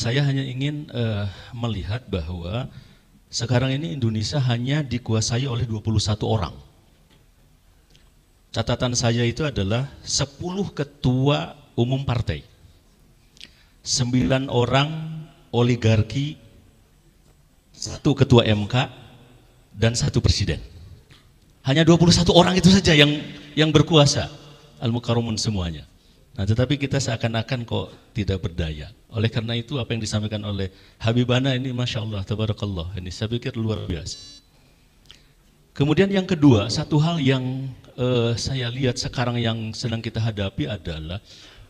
Saya hanya ingin melihat bahwa sekarang ini Indonesia hanya dikuasai oleh 21 orang. Catatan saya itu adalah 10 ketua umum partai, 9 orang oligarki, 1 ketua MK, dan 1 presiden. Hanya 21 orang itu saja yang berkuasa, al-mukarramun semuanya. Nah, tetapi kita seakan-akan kok tidak berdaya. Oleh karena itu apa yang disampaikan oleh Habibana ini Masya Allah, tabarakallah, ini saya pikir luar biasa. Kemudian yang kedua, satu hal yang saya lihat sekarang yang sedang kita hadapi adalah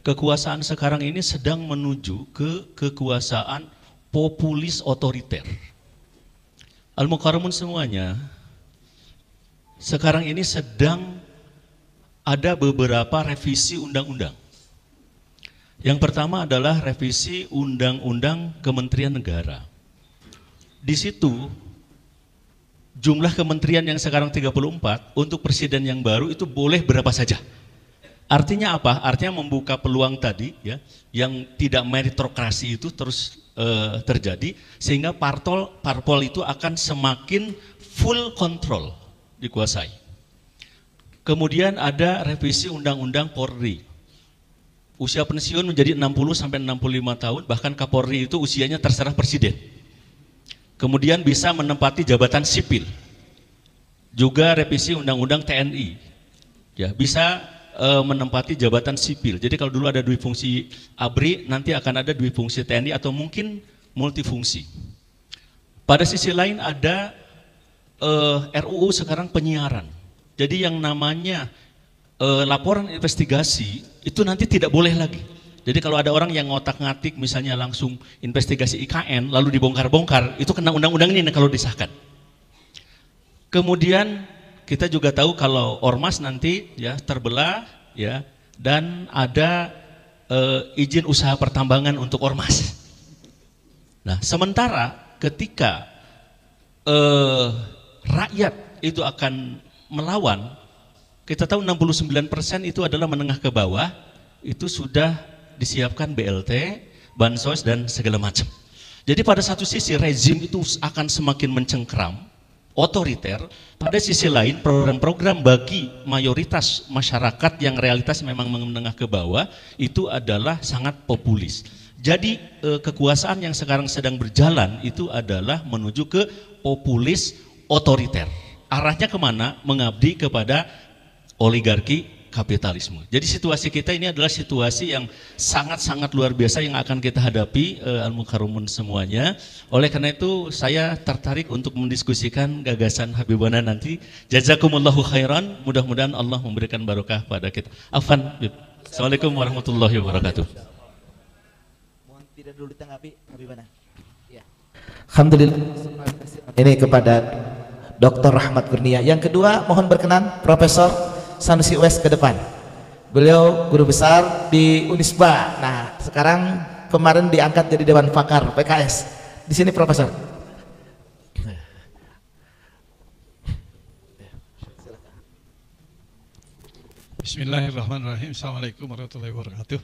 kekuasaan sekarang ini sedang menuju ke kekuasaan populis otoriter. Al-mukarramun semuanya, sekarang ini sedang ada beberapa revisi undang-undang. Yang pertama adalah revisi Undang-Undang Kementerian Negara. Di situ jumlah kementerian yang sekarang 34 untuk presiden yang baru itu boleh berapa saja. Artinya apa? Artinya membuka peluang tadi ya, yang tidak meritokrasi itu terus terjadi, sehingga parpol itu akan semakin full control dikuasai. Kemudian ada revisi Undang-Undang Polri. Usia pensiun menjadi 60 sampai 65 tahun, bahkan Kapolri itu usianya terserah presiden. Kemudian bisa menempati jabatan sipil. Juga revisi Undang-Undang TNI. Ya, bisa menempati jabatan sipil. Jadi kalau dulu ada duifungsi ABRI, nanti akan ada duifungsi TNI atau mungkin multifungsi. Pada sisi lain ada RUU sekarang penyiaran. Jadi yang namanya laporan investigasi itu nanti tidak boleh lagi. Jadi kalau ada orang yang ngotak-ngatik misalnya langsung investigasi IKN lalu dibongkar-bongkar, itu kena undang-undang ini kalau disahkan. Kemudian kita juga tahu kalau ormas nanti ya terbelah ya, dan ada izin usaha pertambangan untuk ormas. Nah, sementara ketika rakyat itu akan melawan, kita tahu 69% itu adalah menengah ke bawah, itu sudah disiapkan BLT, bansos dan segala macam. Jadi pada satu sisi rezim itu akan semakin mencengkram, otoriter. Pada sisi lain program-program bagi mayoritas masyarakat yang realitas memang menengah ke bawah itu adalah sangat populis. Jadi kekuasaan yang sekarang sedang berjalan itu adalah menuju ke populis otoriter. Arahnya kemana? Mengabdi kepada oligarki kapitalisme. Jadi situasi kita ini adalah situasi yang sangat-sangat luar biasa yang akan kita hadapi al-mukarramun semuanya. Oleh karena itu saya tertarik untuk mendiskusikan gagasan Habibana nanti. Jazakumullahu khairan, mudah-mudahan Allah memberikan barokah pada kita. Afan. Assalamualaikum warahmatullahi wabarakatuh. Mohon tidak dulu ditanggapi Habibana. Ya. Alhamdulillah. Ini kepada Dr. Rahmat Kurnia. Yang kedua mohon berkenan Profesor Sanusi West ke depan. Beliau guru besar di Unisba. Nah, sekarang kemarin diangkat jadi Dewan Pakar PKS. Di sini Profesor. Bismillahirrahmanirrahim. Assalamualaikum warahmatullahi wabarakatuh.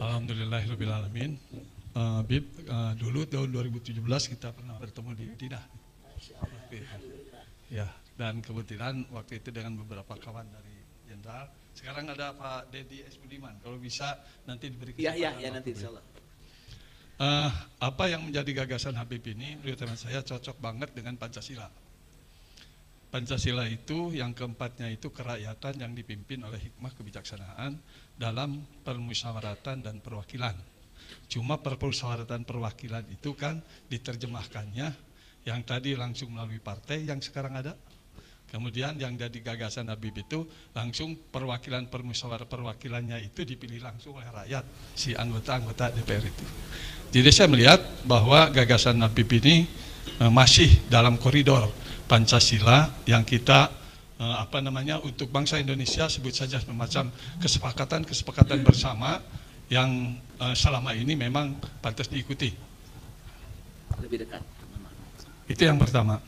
Alhamdulillahirabbil alamin. Bib, dulu tahun 2017 kita pernah bertemu di Madinah. Ya. Dan kebetulan waktu itu dengan beberapa kawan dari Jenderal. Sekarang ada Pak Dedi S. Budiman. Kalau bisa nanti diberi kesempatan. Ya nanti insyaallah. Apa yang menjadi gagasan Habib ini menurut saya cocok banget dengan Pancasila. Pancasila itu yang keempatnya itu kerakyatan yang dipimpin oleh hikmah kebijaksanaan dalam permusyawaratan dan perwakilan. Cuma permusyawaratan perwakilan itu kan diterjemahkannya yang tadi langsung melalui partai yang sekarang ada. Kemudian yang jadi gagasan Habib itu langsung perwakilan permusyawaratan perwakilannya itu dipilih langsung oleh rakyat, si anggota-anggota DPR itu. Jadi saya melihat bahwa gagasan Habib ini masih dalam koridor Pancasila yang kita untuk bangsa Indonesia sebut saja semacam kesepakatan bersama yang selama ini memang pantas diikuti. Lebih dekat. Itu yang pertama.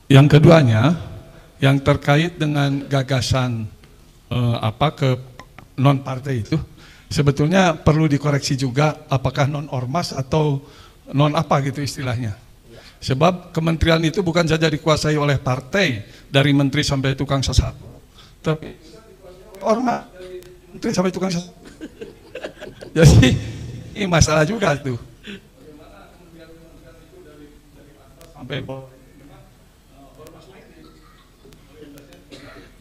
Yang keduanya, yang terkait dengan gagasan ke non partai itu, Sebetulnya perlu dikoreksi juga apakah non-ormas atau non-apa gitu istilahnya. Sebab kementerian itu bukan saja dikuasai oleh partai dari menteri sampai tukang sasapu, tapi ormas dari menteri sampai tukang sasapu. Jadi ini masalah juga tuh. Sampai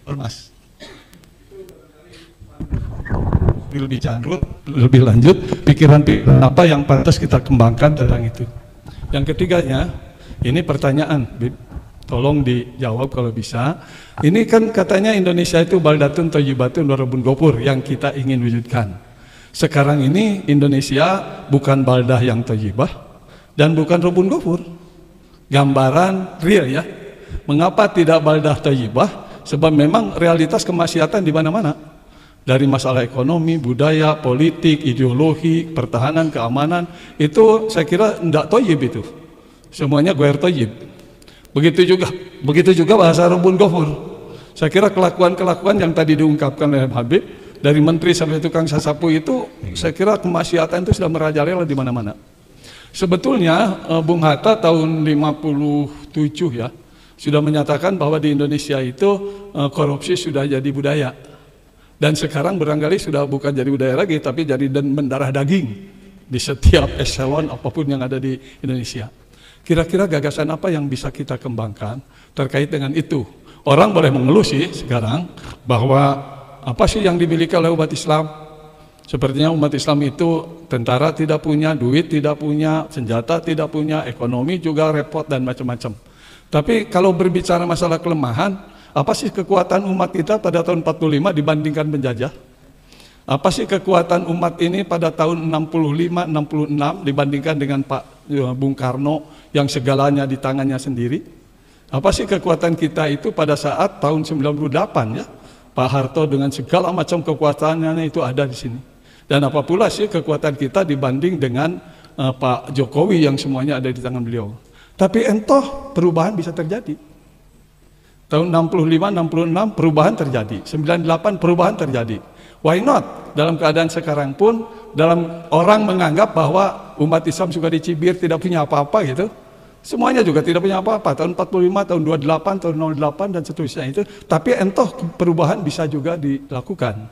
ormas lebih jangkut, lebih lanjut, pikiran apa yang pantas kita kembangkan tentang itu. Yang ketiganya, ini pertanyaan, tolong dijawab kalau bisa. Ini kan katanya Indonesia itu baldatun thayyibatun wa rabbun ghafur yang kita ingin wujudkan. Sekarang ini Indonesia bukan baldah yang thayyibah dan bukan rabbun ghafur. Gambaran real ya. Mengapa tidak baldah thayyibah? Sebab memang realitas kemaksiatan di mana-mana. Dari masalah ekonomi, budaya, politik, ideologi, pertahanan, keamanan, itu saya kira tidak thayyib itu. Semuanya ghair thayyib. Begitu juga bahasa rabbun ghafur. Saya kira kelakuan-kelakuan yang tadi diungkapkan oleh Habib, dari menteri sampai tukang sasapu itu, saya kira kemaksiatan itu sudah merajalela di mana-mana. Sebetulnya Bung Hatta tahun 57 ya, sudah menyatakan bahwa di Indonesia itu korupsi sudah jadi budaya. Dan sekarang barangkali sudah bukan jadi budaya lagi, tapi jadi mendarah daging di setiap eselon apapun yang ada di Indonesia. Kira-kira gagasan apa yang bisa kita kembangkan terkait dengan itu? Orang boleh mengeluh sih sekarang bahwa apa sih yang dimiliki oleh umat Islam? Sepertinya umat Islam itu tentara tidak punya, duit tidak punya, senjata tidak punya, ekonomi juga repot dan macam-macam. Tapi kalau berbicara masalah kelemahan, apa sih kekuatan umat kita pada tahun 45 dibandingkan penjajah? Apa sih kekuatan umat ini pada tahun 65-66 dibandingkan dengan Pak Bung Karno yang segalanya di tangannya sendiri? Apa sih kekuatan kita itu pada saat tahun 98 ya? Pak Harto dengan segala macam kekuatannya itu ada di sini. Dan apa pula sih kekuatan kita dibanding dengan Pak Jokowi yang semuanya ada di tangan beliau? Tapi entoh perubahan bisa terjadi. Tahun 65-66 perubahan terjadi, 98 perubahan terjadi. Why not? Dalam keadaan sekarang pun, dalam orang menganggap bahwa umat Islam suka dicibir, tidak punya apa-apa gitu. Semuanya juga tidak punya apa-apa. Tahun 45, tahun 28, tahun 08 dan seterusnya itu. Tapi entoh perubahan bisa juga dilakukan.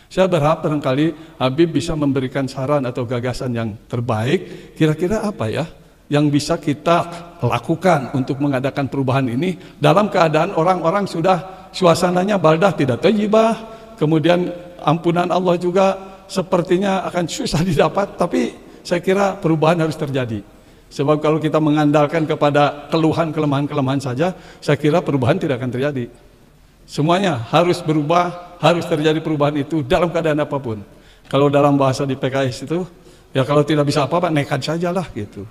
Saya berharap barangkali Habib bisa memberikan saran atau gagasan yang terbaik. Kira-kira apa ya yang bisa kita lakukan untuk mengadakan perubahan ini dalam keadaan orang-orang sudah suasananya baldah tidak thayyibah, kemudian ampunan Allah juga sepertinya akan susah didapat, tapi saya kira perubahan harus terjadi. Sebab kalau kita mengandalkan kepada keluhan, kelemahan-kelemahan saja, saya kira perubahan tidak akan terjadi. Semuanya harus berubah, harus terjadi perubahan itu dalam keadaan apapun. Kalau dalam bahasa di PKS itu, ya kalau tidak bisa apa-apa, nekat sajalah gitu.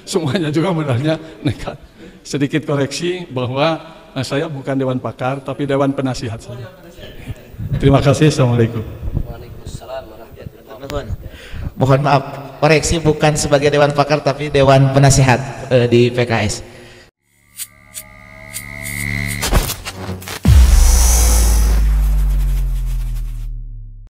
Semuanya juga modalnya nekat. Sedikit koreksi bahwa saya bukan dewan pakar, tapi dewan penasihat saja. Terima kasih. Assalamualaikum. Waalaikumsalam warahmatullahi wabarakatuh. Mohon maaf, koreksi bukan sebagai dewan pakar, tapi dewan penasihat di PKS.